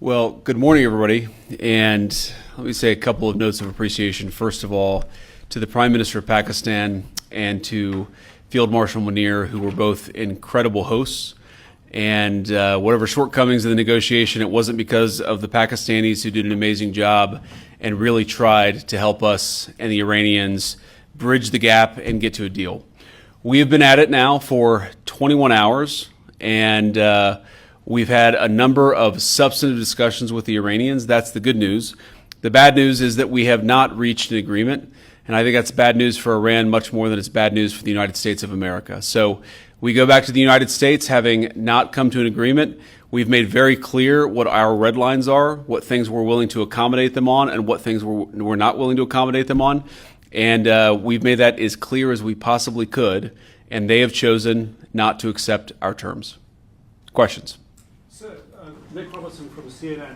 Well, good morning, everybody. And let me say a couple of notes of appreciation. First of all, to the Prime Minister of Pakistan and to Field Marshal Munir, who were both incredible hosts. And whatever shortcomings in the negotiation, it wasn't because of the Pakistanis, who did an amazing job and really tried to help us and the Iranians bridge the gap and get to a deal. We have been at it now for 21 hours, and we've had a number of substantive discussions with the Iranians. That's the good news. The bad news is that we have not reached an agreement, and I think that's bad news for Iran much more than it's bad news for the United States of America. So we go back to the United States having not come to an agreement. We've made very clear what our red lines are, what things we're willing to accommodate them on, and what things we're not willing to accommodate them on. And we've made that as clear as we possibly could, and they have chosen not to accept our terms. Questions? Sir, Nick Robertson from CNN.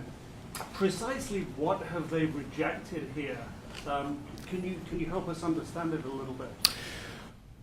Precisely what have they rejected here? Can you help us understand it a little bit?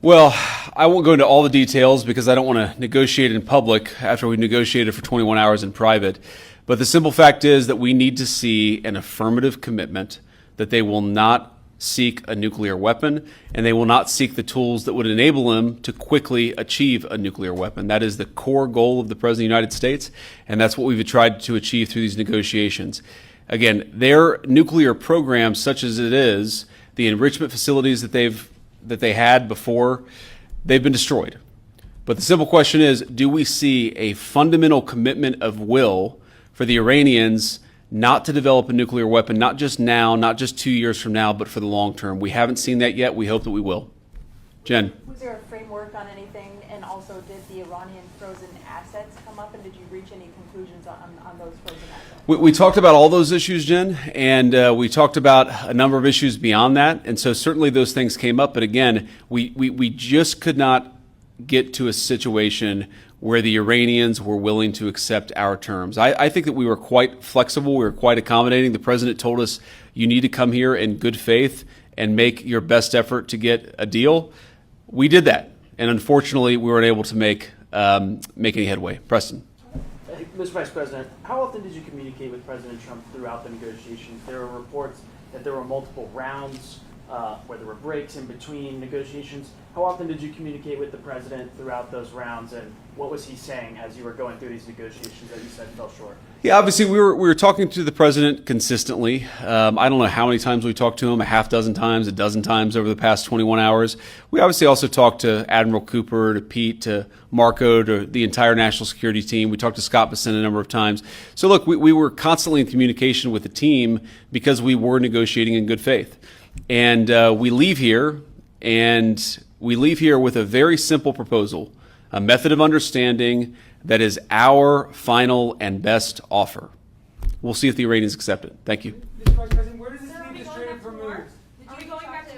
Well, I won't go into all the details because I don't want to negotiate in public after we've negotiated for 21 hours in private. But the simple fact is that we need to see an affirmative commitment that they will not seek a nuclear weapon, and they will not seek the tools that would enable them to quickly achieve a nuclear weapon. That is the core goal of the President of the United States, and that's what we've tried to achieve through these negotiations. Again, their nuclear program, such as it is, the enrichment facilities that they had before, they've been destroyed. But the simple question is, do we see a fundamental commitment of will for the Iranians not to develop a nuclear weapon, not just now, not just 2 years from now, but for the long term? We haven't seen that yet. We hope that we will. Jen? Was there a framework on anything? And also, did the Iranian frozen assets come up? And did you reach any conclusions on those frozen assets? We talked about all those issues, Jen, and we talked about a number of issues beyond that. And so certainly those things came up. But again, we just could not get to a situation where the Iranians were willing to accept our terms. I think that we were quite flexible. We were quite accommodating. The president told us, you need to come here in good faith and make your best effort to get a deal. We did that. And unfortunately, we weren't able to make any headway. Preston. Mr. Vice President, how often did you communicate with President Trump throughout the negotiations? There were reports that there were multiple rounds where there were breaks in between negotiations. How often did you communicate with the president throughout those rounds, and what was he saying as you were going through these negotiations that you said fell short? Yeah, obviously we were talking to the president consistently. I don't know how many times we talked to him, a half dozen times, a dozen times over the past 21 hours. We obviously also talked to Admiral Cooper, to Pete, to Marco, to the entire national security team. We talked to Scott Bessent a number of times. So look, we were constantly in communication with the team because we were negotiating in good faith. And we leave here with a very simple proposal, a method of understanding that is our final and best offer. We'll see if the Iranians accept it. Thank you. Mr. Vice President, where does this leave the Strait of Hormuz?